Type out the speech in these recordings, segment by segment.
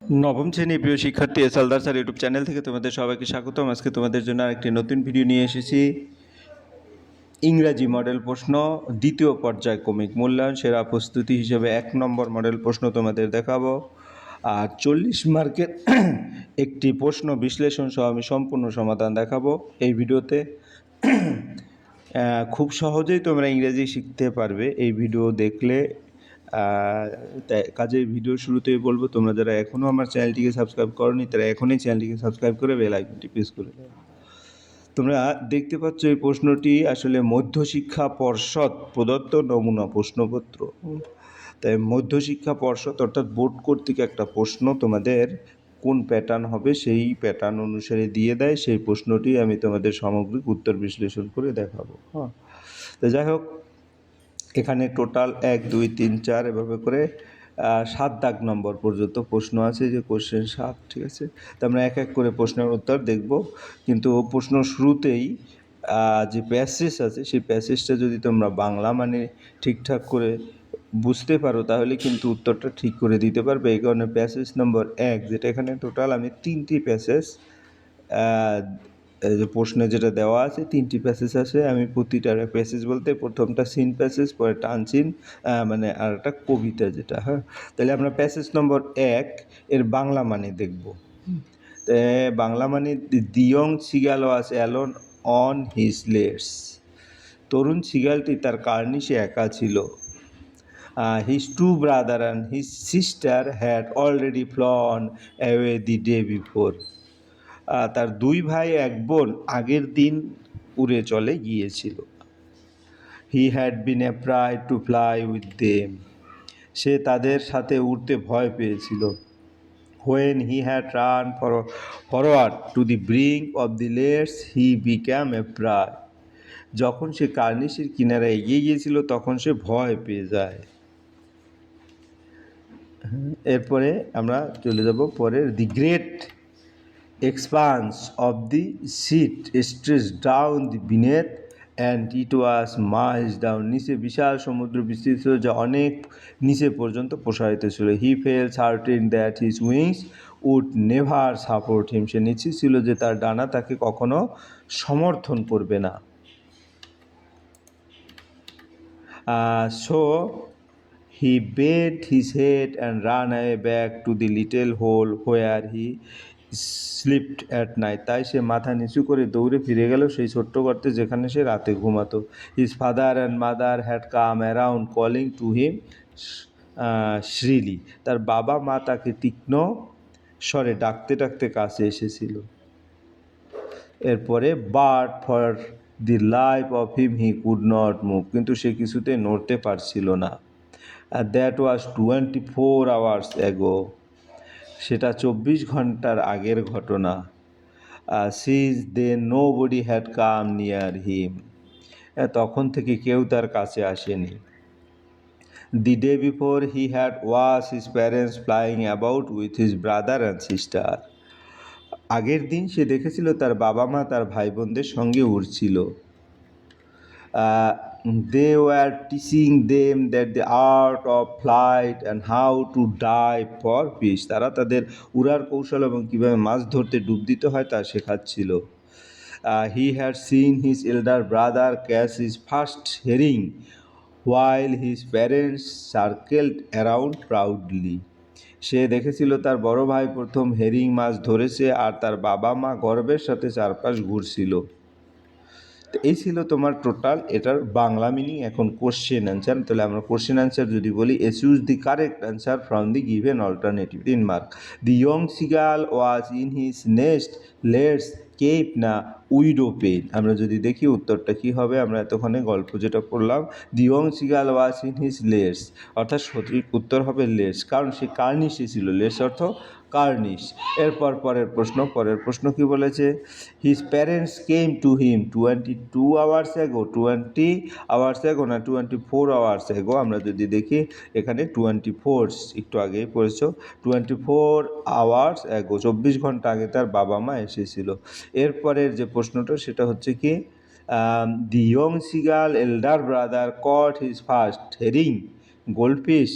নবম শ্রেণীর প্রিয় শিক্ষার্থী S Haldar sir YouTube channel থেকে তোমাদের সবাইকে স্বাগতম। আজকে তোমাদের জন্য আরেকটি নতুন ভিডিও নিয়ে এসেছি। ইংরাজি মডেল প্রশ্ন দ্বিতীয় পর্যায়ক্রমিক মূল্যায়ন সেরা প্রস্তুতি হিসেবে 1 নম্বর মডেল প্রশ্ন তোমাদের দেখাবো। আর 40 মার্কের একটি প্রশ্ন বিশ্লেষণ সহ আমি সম্পূর্ণ সমাধান দেখাবো এই ভিডিওতে। খুব সহজেই তোমরা ইংরেজি শিখতে পারবে এই ভিডিও দেখলে। তাই কাজে ভিডিও শুরুতেই বলবো, তোমরা যারা এখনও আমার চ্যানেলটিকে সাবস্ক্রাইব করোনি তারা এখনই চ্যানেলটিকে সাবস্ক্রাইব করে বেল আইকনটি প্রেস করে দাও। তোমরা দেখতে পাচ্ছ এই প্রশ্নটি আসলে মধ্যশিক্ষা পর্ষদ প্রদত্ত নমুনা প্রশ্নপত্র। তাই মধ্যশিক্ষা পর্ষদ অর্থাৎ বোর্ড কর্তৃক একটা প্রশ্ন তোমাদের কোন প্যাটার্ন হবে সেই প্যাটার্ন অনুসারে দিয়ে দেয়। সেই প্রশ্নটি আমি তোমাদের সামগ্রিক উত্তর বিশ্লেষণ করে দেখাবো। হ্যাঁ, তো যাই হোক, এখানে টোটাল 1 2 3 4 এভাবে করে 7 দাগ নম্বর পর্যন্ত প্রশ্ন আছে, যে কোশ্চেন 7, ঠিক আছে। তো আমরা এক এক করে প্রশ্নের উত্তর দেখব, কিন্তু প্রশ্ন শুরুতেই যে প্যাসেজ আছে সেই প্যাসেজটা যদি তোমরা বাংলা মানে ঠিকঠাক করে বুঝতে পারো তাহলে কিন্তু উত্তরটা ঠিক করে দিতে পারবে। এই কারণে প্যাসেজ নম্বর 1, যেটা এখানে টোটাল আমি 3টি প্যাসেজ যে প্রশ্নে যেটা দেওয়া আছে 3টি প্যাসেজ আছে। আমি প্রতিটার প্যাসেজ বলতে প্রথমটা সিন প্যাসেজ, পরেরটা আনসিন, মানে আর একটা কবিতা যেটা। হ্যাঁ, তাহলে আমরা প্যাসেজ নম্বর 1 এর বাংলা মানে দেখব। বাংলা মানে the young seagull was alone on his ledge. তরুণ সিগালটি তার কার্নিশে একা ছিল। His two brother and his sister had already flown away the day before. তার 2 ভাই 1 বোন আগের দিন উড়ে চলে গিয়েছিল। He had been afraid to fly with them. সে তাদের সাথে উড়তে ভয় পেয়েছিল। When he had run forward to the brink of the lakes, he became afraid. যখন সে কার্নিশের কিনারে এগিয়ে গিয়েছিল তখন সে ভয় পেয়ে যায়। এরপরে আমরা চলে যাব পরের, the great expanse of the sea stretch down the beneath and it was miles down. নিচে বিশাল সমুদ্র বিস্তৃত যা অনেক নিচে পর্যন্ত প্রসারিত ছিল। He felt certain that his wings would never support him. সে নিশ্চিত ছিল যে তার ডানা তাকে কখনো সমর্থন করবে না। So he bent his head and ran away back to the little hole where he slept at night. তাই সে মাথা নিচু করে দৌড়ে ফিরে গেল সেই ছোট্ট গর্তে যেখানে সে রাতে ঘুমাতো। His father and mother had come around calling to him shrilly. তার বাবা মা তাকে তীক্ষ্ণ স্বরে ডাকতে ডাকতে কাছে এসেছিল। এরপরে but for the life of him he could not move. কিন্তু সে কিছুতে নড়তে পারছিল না। That was 24 hours ago. সেটা 24 ঘন্টার আগের ঘটনা। Since then nobody had come near him. তখন থেকে কেউ তার কাছে আসেনি। The day before he had watch his parents flying about with his brother and sister. আগের দিন সে দেখেছিল তার বাবা মা তার ভাই বোনদের সঙ্গে উড়ছিল। They were teaching them that the art of flight and how to dive for fish. তারা তাদের উড়ার কৌশল এবং কীভাবে মাছ ধরতে ডুব দিতে হয় তা শেখাচ্ছিল। He had seen his elder brother catch his first herring while his parents circled around proudly. সে দেখেছিল তার বড় ভাই প্রথম হেরিং মাছ ধরেছে আর তার বাবা মা গর্বের সাথে চারপাশ ঘুরছিল। তো এই ছিল তোমার টোটাল এটার বাংলা মিনিং। এখন কোশ্চেন অ্যান্সার। তাহলে আমরা কোশ্চেন অ্যান্সার যদি বলি, choose the correct answer from the given alternative. 3 mark. The young seagull was in his nest lets cape না উইডো পেন। আমরা যদি দেখি উত্তরটা কী হবে, আমরা এতক্ষণে গল্প যেটা পড়লাম, দি young seagull was in his let's, অর্থাৎ সঠিক উত্তর হবে লেটস, কারণ সে কার্নিশে ছিল। লেটস অর্থ কার্নিশ। এরপর পরের প্রশ্ন কী বলেছে, his parents came to him 22 hours ago। 20 hours ago না 24 hours ago। আমরা যদি দেখি এখানে 24, একটু আগেই পড়েছ, 24 hours ago, 24 ঘন্টা আগে তার বাবা মা এসেছিল। এরপরের যে প্রশ্নটা সেটা হচ্ছে কি, the young seagull elder brother caught his first herring goldfish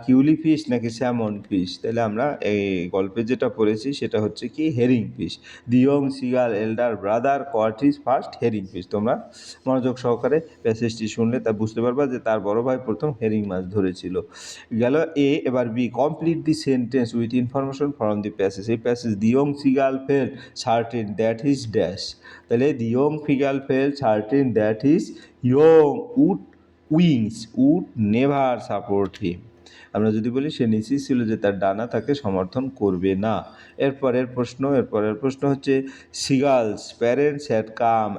কিউলি ফিশ নাকি স্যামন ফিশ? তাহলে আমরা এই গল্পে যেটা পড়েছি সেটা হচ্ছে কি herring fish. The young seagull elder brother caught his first herring fish. তোমরা মনোযোগ সহকারে প্যাসেজটি শুনলে তা বুঝতে পারবা যে তার বড় ভাই প্রথম হেরিং মাছ ধরেছিল। গেল এ, এবার B, complete the sentence with information from the passage. এই passage the young seagull felt certain that his dash. তাহলে the young seagull felt certain that his young would wings would never support him. আমরা যদি বলি সে নিশ্চিত ছিল যে তার ডানা তাকে সমর্থন করবে না। এরপরের প্রশ্ন হচ্ছে seagulls parents had came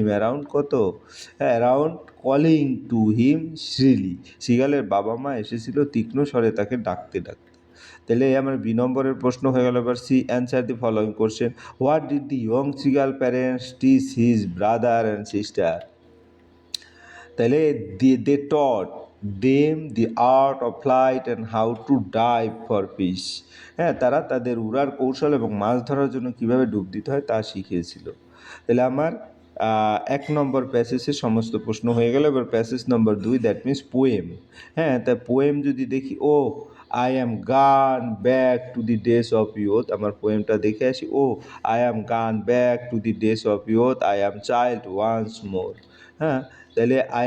around কত? Around calling to him shrilly. সিগালের বাবা মা এসেছিল তীক্ষ্ণ স্বরে তাকে ডাকতে ডাকতে। তাহলে আমার বি নম্বরের প্রশ্ন হয়ে গেল। এবার C, answer the following question. What did the young seagull parents teach his brother and sister? তাহলে they taught them the art of flight and how to dive for fish. হ্যাঁ, তারা তাদের উড়ার কৌশল এবং মাছ ধরার জন্য কীভাবে ডুব দিতে হয় তা শিখিয়েছিল। তাহলে আমার 1 নম্বর প্যাসেজের সমস্ত প্রশ্ন হয়ে গেল। এবার passage number 2, that means poem. হ্যাঁ, তা পোয়েম যদি দেখি, O I am gone back to the days of youth. আমার পোয়েমটা দেখে আসি। O I am gone back to the days of youth, I am child once more. হ্যাঁ, তাহলে I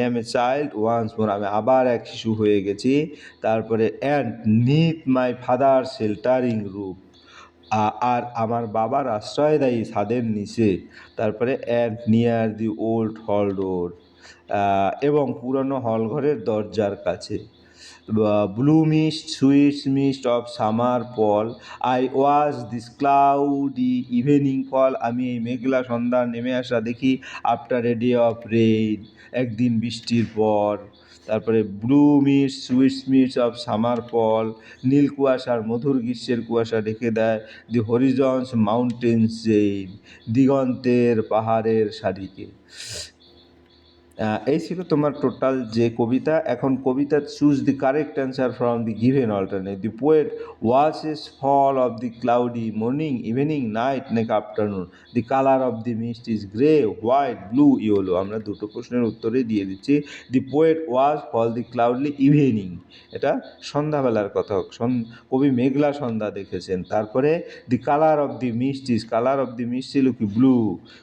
am a child once more, আমি আবার এক শিশু হয়ে গেছি। তারপরে and neath my father sheltering roof, আর আমার বাবার আশ্রয়দায়ী ছাদের নিচে। তারপরে অ্যান্ড নিয়ার দি ওল্ড হল ডোর, এবং পুরনো হলঘরের দরজার কাছে। Blue mist sweet mist of summer fall, I was this cloudy evening fall, আমি এই মেঘলা সন্ধ্যা নেমে আসা দেখি। After a day of rain, একদিন বৃষ্টির পর। তারপরে blue mist sweet mist of summer fall, নীল কুয়াশার মধুর গ্রীষ্মের কুয়াশা ঢেকে দেয় দি হরিজন্স মাউন্টেন্স চেইন, দিগন্তের পাহাড়ের সারিকে। এই ছিল তোমার টোটাল যে কবিতা। এখন কবিতা choose the correct answer from the given alternate. The poet watches fall of the cloudy morning evening night নাকি afternoon. The colour of the mist is grey white blue yellow. আমরা দুটো প্রশ্নের উত্তরেই দিয়ে দিচ্ছি। The poet watch fall the cloudy evening, এটা সন্ধ্যাবেলার কথা, কবি মেঘলা সন্ধ্যা দেখেছেন। তারপরে the colour of the mist is, colour of the mist ছিল কি ব্লু,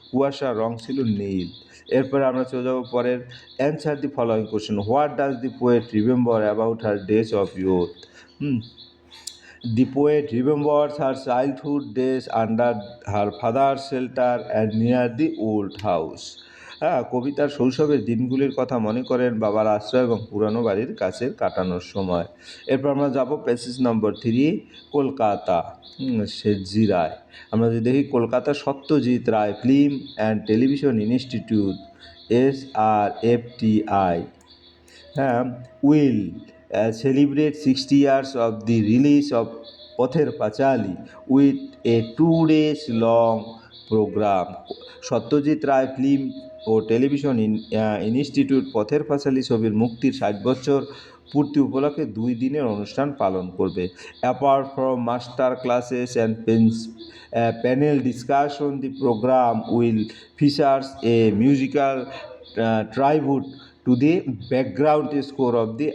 কুয়াশার রং ছিল নীল। এরপরে আমরা চলে যাবো পরের। Answer the following question. What does the poet remember about her days of youth? The poet remembers her childhood days under her father shelter and near the old house. হ্যাঁ, কবিতার শৈশবের দিনগুলির কথা মনে করেন বাবার আশ্রয় এবং পুরানো বাড়ির কাছে কাটানোর সময়। এরপর আমরা যাবো প্যাসেজ নম্বর 3, কলকাতা, শেঠজি রায়। আমরা যদি দেখি, Kolkata Satyajit Ray film and television institute SRFTI, হ্যাঁ, will celebrate 60 years of the release of Pather Panchali with a 2 days long programme. Satyajit Ray film ও টেলিভিশন ইনস্টিটিউট পথের পাঁচালী ছবির মুক্তির 60 বছর পূর্তি উপলক্ষে 2 দিনের অনুষ্ঠান পালন করবে। Apart from master classes and panel discussion, the programme will features a musical tribute to the background score of the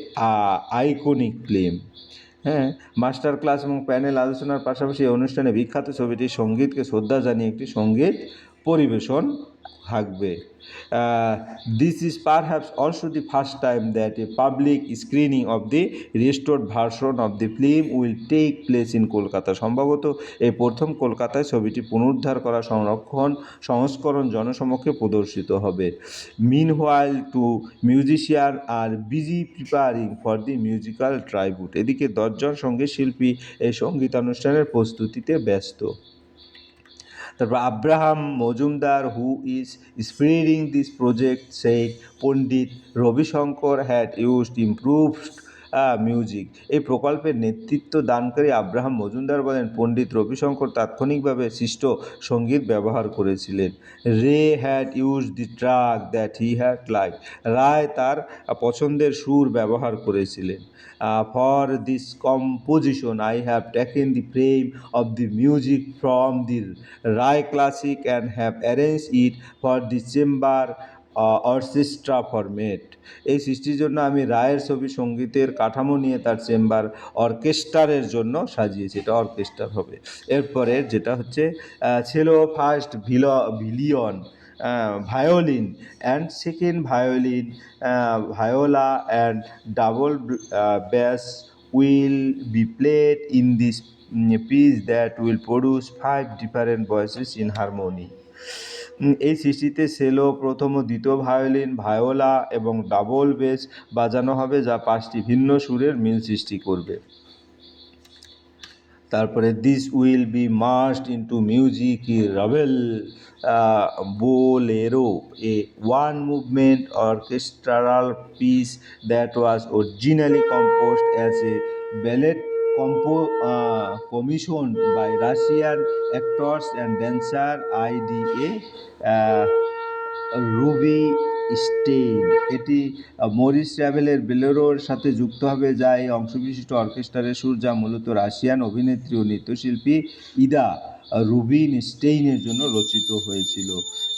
iconic film. হ্যাঁ, মাস্টার ক্লাস এবং প্যানেল আলোচনার পাশাপাশি এই অনুষ্ঠানে বিখ্যাত ছবিটির সঙ্গীতকে শ্রদ্ধা জানিয়ে একটি সঙ্গীত পরিবেশন থাকবে। This is perhaps also the first time that a public screening of the restored version of the film will take place in Kolkata. সম্ভবত এই প্রথম কলকাতায় ছবিটি পুনরুদ্ধার করা সংস্করণ জনসমক্ষে প্রদর্শিত হবে। Meanwhile two musician are busy preparing for the musical tribute. এদিকে 10 জন সঙ্গীত শিল্পী এই সঙ্গীতানুষ্ঠানের প্রস্তুতিতে ব্যস্ত। তারপর Abraham Majumdar, who is spearheading this project, said Pandit Ravishankar had used improved music. এই প্রকল্পের নেতৃত্ব দানকারী আব্রাহাম মজুমদার বলেন, পণ্ডিত রবিশঙ্কর তাৎক্ষণিকভাবে সৃষ্ট সঙ্গীত ব্যবহার করেছিলেন। Ray had used the track that he had like, Ray তার পছন্দের সুর ব্যবহার করেছিলেন। For this composition I have taken the frame of the music from the Ray classic and have arrange it for the chamber orchestra format. এই সৃষ্টির জন্য আমি রায়ের ছবি সঙ্গীতের কাঠামো নিয়ে তার চেম্বার অর্কেস্ট্রারের জন্য সাজিয়েছি, এটা অর্কেস্ট্রার হবে। এরপরে যেটা হচ্ছে ছিল first violin violin and second violin viola and double bass will be played in this piece that will produce 5 different voices in harmony. এই সৃষ্টিতে সেলো প্রথম ও দ্বিতীয় ভায়োলিন ভায়োলা এবং ডাবল বেস বাজানো হবে, যা 5টি ভিন্ন সুরের মিল সৃষ্টি করবে। তারপরে this will be merged into music ravel Bolero, A one movement orchestral piece that was originally composed as a ballet commissioned by Russian actors and dancer IDA রুবিনস্টেইন। এটি মরিস রাভেলের বোলেরোর সাথে যুক্ত হবে, যা এই অংশবিশিষ্ট অর্কেস্ট্রারের সুর, যা মূলত রাশিয়ান অভিনেত্রী ও নৃত্যশিল্পী ইদা রুবিনস্টেইনের জন্য রচিত হয়েছিল।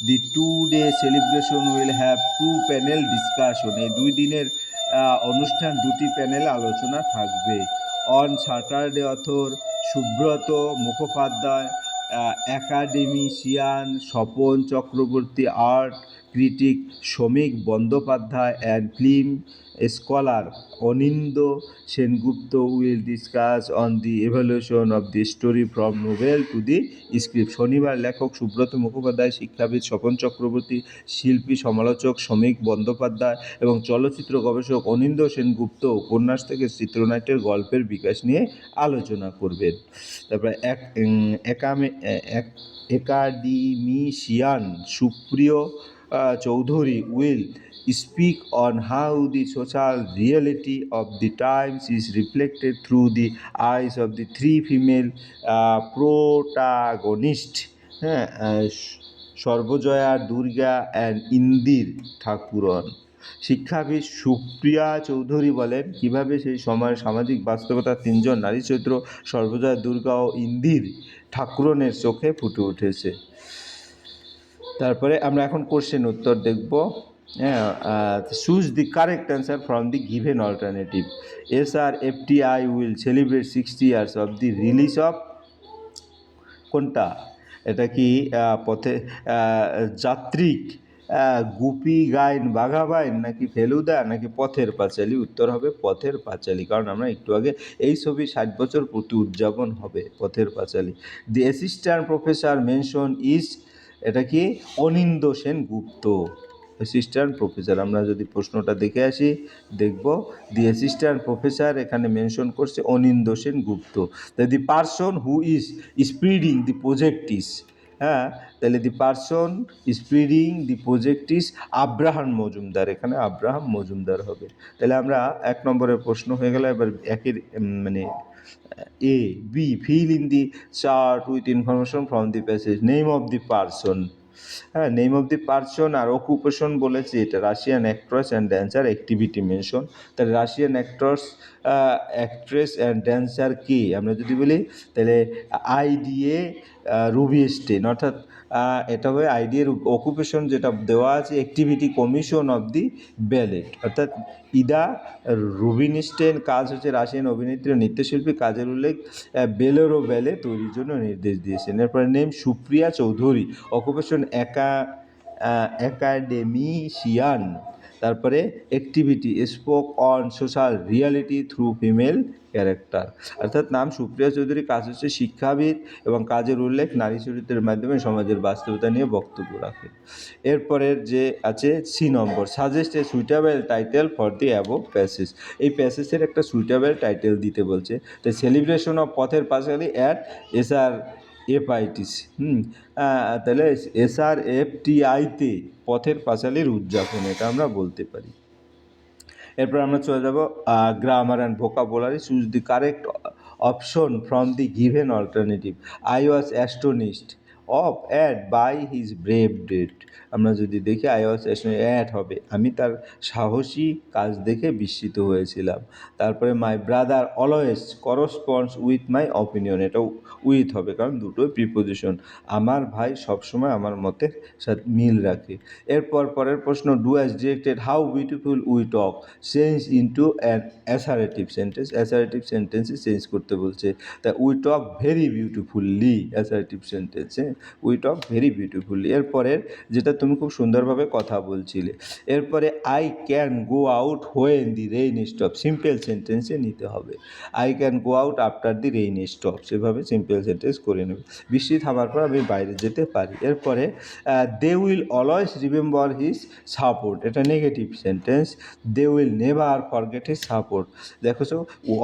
The 2-day celebration will have 2 panel discussion. এই 2 দিনের অনুষ্ঠান 2টি প্যানেল আলোচনা থাকবে। On Saturday author Subrata Mukhopadhyay, academician Swapan Chakraborty, art critic Shramik Bandyopadhyay and film scholar Anindya Sengupta will discuss on the evolution of the story from novel to the script. শনিবার লেখক সুব্রত মুখোপাধ্যায়, শিক্ষাবিদ স্বপন চক্রবর্তী, শিল্পী সমালোচক শ্রমিক বন্দ্যোপাধ্যায় এবং চলচ্চিত্র গবেষক অনিন্দ সেনগুপ্ত উপন্যাস থেকে চিত্রনাট্যের গল্পের বিকাশ নিয়ে আলোচনা করবেন। তারপরে একাডেমিশিয়ান সুপ্রিয় Chowdhury will speak on how the social reality of the times is reflected through the eyes of the 3 female protagonists, Sarbajaya, Durga and Indir Thakurun. শিক্ষাবিদ সুপ্রিয়া চৌধুরী বলেন কিভাবে সেই সময়ের সামাজিক বাস্তবতা 3জন নারী চরিত্র সর্বজয়া, দুর্গা ও ইন্দির ঠাকুরনের চোখে ফুটে উঠেছে। তারপরে আমরা এখন কোশ্চেন উত্তর দেখব। Choose the correct answer from the given alternative. SRFTI will celebrate 60 years of the release of, কোনটা? এটা কি পথে যাত্রিক, গুপি গাইন বাঘা বাইন, নাকি ফেলুদা, নাকি পথের পাঁচালী? উত্তর হবে পথের পাঁচালী, কারণ আমরা একটু আগে এই ছবি 60 বছর পূর্তি উদযাপন হবে, Pather Panchali. The assistant professor mention is, এটা কি? Anindya Sengupta, assistant professor. আমরা যদি প্রশ্নটা দেখে আসি দেখব, দি অ্যাসিস্ট্যান্ট প্রফেসর এখানে মেনশন করছে Anindya Sengupta. The person who is spearheading the project is, তাহলে the person spearheading the project is Abraham Majumdar, এখানে আব্রাহাম মজুমদার হবে। তাহলে আমরা 1 নম্বরের প্রশ্ন হয়ে গেল। এবার একের মানে A B, fill in the chart with information from the passage. Name of the person, name of the person আর অকুপেশন বলেছে, এটা Russian actress and dancer, activity mention. তাহলে রাশিয়ান অ্যাক্ট্রেস অ্যান্ড ড্যান্সার কে? আমরা যদি বলি তাহলে IDA রুবিনস্টেইন, অর্থাৎ এটা হবে IDA। অকুপেশন যেটা দেওয়া আছে activity commission of the ballot, অর্থাৎ ইদা রুবিনস্টেইন। কাজ হচ্ছে রাশিয়ান অভিনেত্রী ও নৃত্যশিল্পী, কাজের উল্লেখ বোলেরো ব্যালে তৈরির জন্য নির্দেশ দিয়েছেন। এরপরে name Supriya Chowdhury, occupation academician. তারপরে activity spoke on social reality through female character, অর্থাৎ নাম সুপ্রিয়া চৌধুরী, কাজ হচ্ছে শিক্ষাবিদ এবং কাজের উল্লেখ নারী চরিত্রের মাধ্যমে সমাজের বাস্তবতা নিয়ে বক্তব্য রাখে। এরপরের যে আছে সি নম্বর, suggest a suitable title for the above passage. এই প্যাসেজের একটা সুইটেবল টাইটেল দিতে বলছে। তো celebration of Pather Panchali at SRFITC, তাহলে SRFTIতে পথের পাঁচালীর উদযাপন, এটা আমরা বলতে পারি। এরপর আমরা চলে যাব grammar and vocabulary. Choose the correct option from the given alternative. I was astonished, of at by his brave deed. আমরা যদি দেখি আই ওয়াজ অ্যাট হবে, আমি তার সাহসী কাজ দেখে বিস্মিত হয়েছিলাম। তারপরে my brother always corresponds with my opinion, এটা উইথ হবে কারণ দুটোই প্রিপোজিশন। আমার ভাই সবসময় আমার মতের সাথে মিল রাখে। এরপর পরের প্রশ্ন, do as directed, how beautiful we talk, change into an assertive sentence. Assertive সেন্টেন্সে চেঞ্জ করতে বলছে, তা we talk very বিউটিফুল্লি, assertive sentence, হ্যাঁ, উই টক ভেরি বিউটিফুল্লি। এরপরের যেটা তুমি খুব সুন্দরভাবে কথা বলছিলে, এরপরে I can go out when the rain stop, simple সেন্টেন্সে নিতে হবে। I can go out after the rain stop, সেভাবে সিম্পল সেন্টেন্স করে নেবে। বৃষ্টি থামার পর আমি বাইরে যেতে পারি। এরপরে they will always remember his support, এটা negative sentence. They will never forget his support. দেখেছো,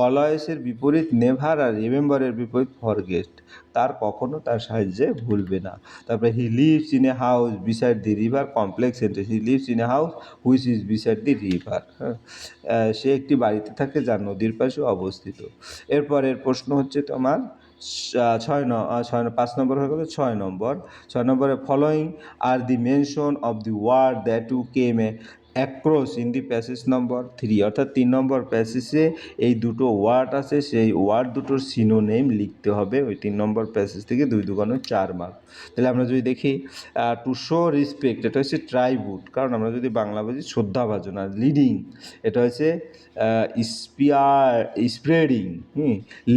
অলওয়েজের বিপরীত নেভার আর রিমেম্বারের বিপরীত ফরগেট, তার কখনো তার সাহায্যে ভুলবে না। তারপরে he lives in a house beside the river, complex sentence. He lives in a house which is beside the river, হ্যাঁ, সে একটি বাড়িতে থাকে যা নদীর পাশে অবস্থিত। এরপরের প্রশ্ন হচ্ছে তোমার 5 নম্বর হয়ে গেল। 6 নম্বরে following are the mention of the word that you came across in the passage number 3, অর্থাৎ 3 নম্বর প্যাসেজে এই দুটো ওয়ার্ড আছে, সেই ওয়ার্ড দুটোর সিনোনেম লিখতে হবে ওই 3 নম্বর প্যাসেজ থেকে। 2 দুগুণে 4 মার্ক। তাহলে আমরা যদি দেখি টু শো রেসপেক্ট, এটা হচ্ছে ট্রাইবুট, কারণ আমরা যদি বাংলা বুঝি শ্রদ্ধাভাজন। আর লিডিং, এটা হচ্ছে স্প্রেডিং।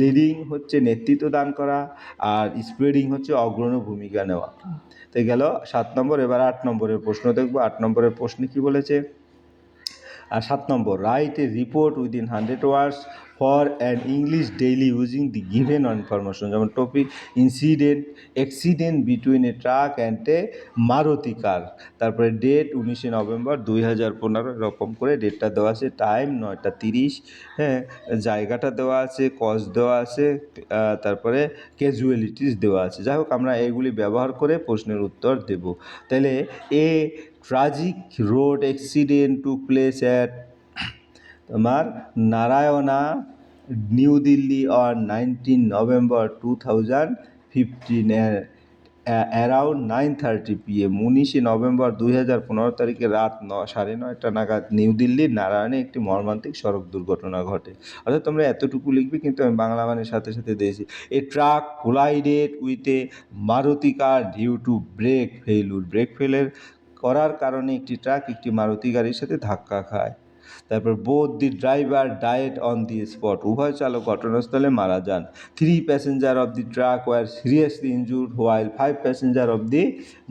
লিডিং হচ্ছে নেতৃত্ব দান করা, আর স্প্রেডিং হচ্ছে অগ্রণী ভূমিকা নেওয়া। তো গেল 7 নম্বর। এবার 8 নম্বরের প্রশ্ন দেখবো। 8 নম্বরের প্রশ্নে কি বলেছে? আর 7 number, write a report within 100 words for an English daily using the given information. যেমন topic accident between a truck and a Maruti car. তারপরে ডেট 19 নভেম্বর 2015, এরকম করে ডেটটা দেওয়া আছে। টাইম 9টা 30, হ্যাঁ, জায়গাটা দেওয়া আছে, কজ দেওয়া আছে, তারপরে ক্যাজুয়ালিটিস দেওয়া আছে। যাই হোক, আমরা এগুলি ব্যবহার করে প্রশ্নের উত্তর দেব। তাহলে a tragic road accident took place at তোমার Naraina, new Delhi on 19 November 2015 around 9:30 PM। 19 November 2015 তারিখে রাত 9:30 নাগাদ নিউ দিল্লির নারায়ণে একটি মর্মান্তিক সড়ক দুর্ঘটনা ঘটে। অর্থাৎ তোমরা এতটুকু লিখবে, কিন্তু আমি বাংলা মানের সাথে সাথে দিয়েছি। A truck collided with a Maruti car due to brake failure, brake ফেলের করার কারণে একটি ট্রাক একটি মারুতি গাড়ির সাথে ধাক্কা খায়। তারপর both the driver died on the spot, উভয় চালক ঘটনাস্থলে মারা যান। 3 passenger of the truck were seriously injured while 5 passenger of the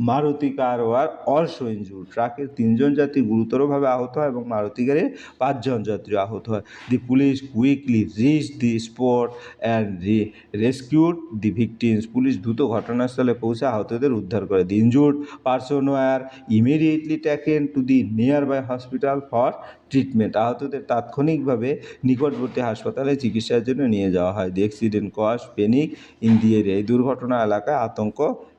Maruti car were also injured. ট্রাকের 3জন যাত্রী গুরুতরভাবে আহত হয় এবং মারুতি গাড়ির 5জন যাত্রী আহত হয়। The police quickly reach the spot and rescued the victims, police দ্রুত ঘটনাস্থলে পৌঁছে আহতদের উদ্ধার করে। The injured person were immediately taken to the nearby hospital for treatment, আহতদের তাৎক্ষণিকভাবে নিকটবর্তী হাসপাতালে চিকিৎসার জন্য নিয়ে যাওয়া হয়। The accident cause panic in the area, এই দুর্ঘটনা এলাকায় আতঙ্ক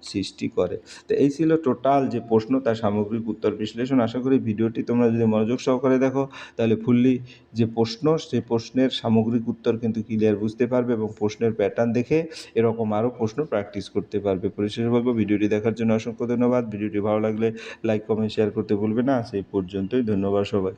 সৃষ্টি করে। তো এই ছিল টোটাল যে প্রশ্ন, তার সামগ্রিক উত্তর বিশ্লেষণ। আশা করি ভিডিওটি তোমরা যদি মনোযোগ সহকারে দেখো, তাহলে ফুললি যে প্রশ্ন, সেই প্রশ্নের সামগ্রিক উত্তর কিন্তু ক্লিয়ার বুঝতে পারবে এবং প্রশ্নের প্যাটার্ন দেখে এরকম আরও প্রশ্ন প্র্যাকটিস করতে পারবে। পরিশেষে বলবো, ভিডিওটি দেখার জন্য অসংখ্য ধন্যবাদ। ভিডিওটি ভালো লাগলে লাইক, কমেন্ট, শেয়ার করতে ভুলবে না। সেই পর্যন্তই, ধন্যবাদ সবাই।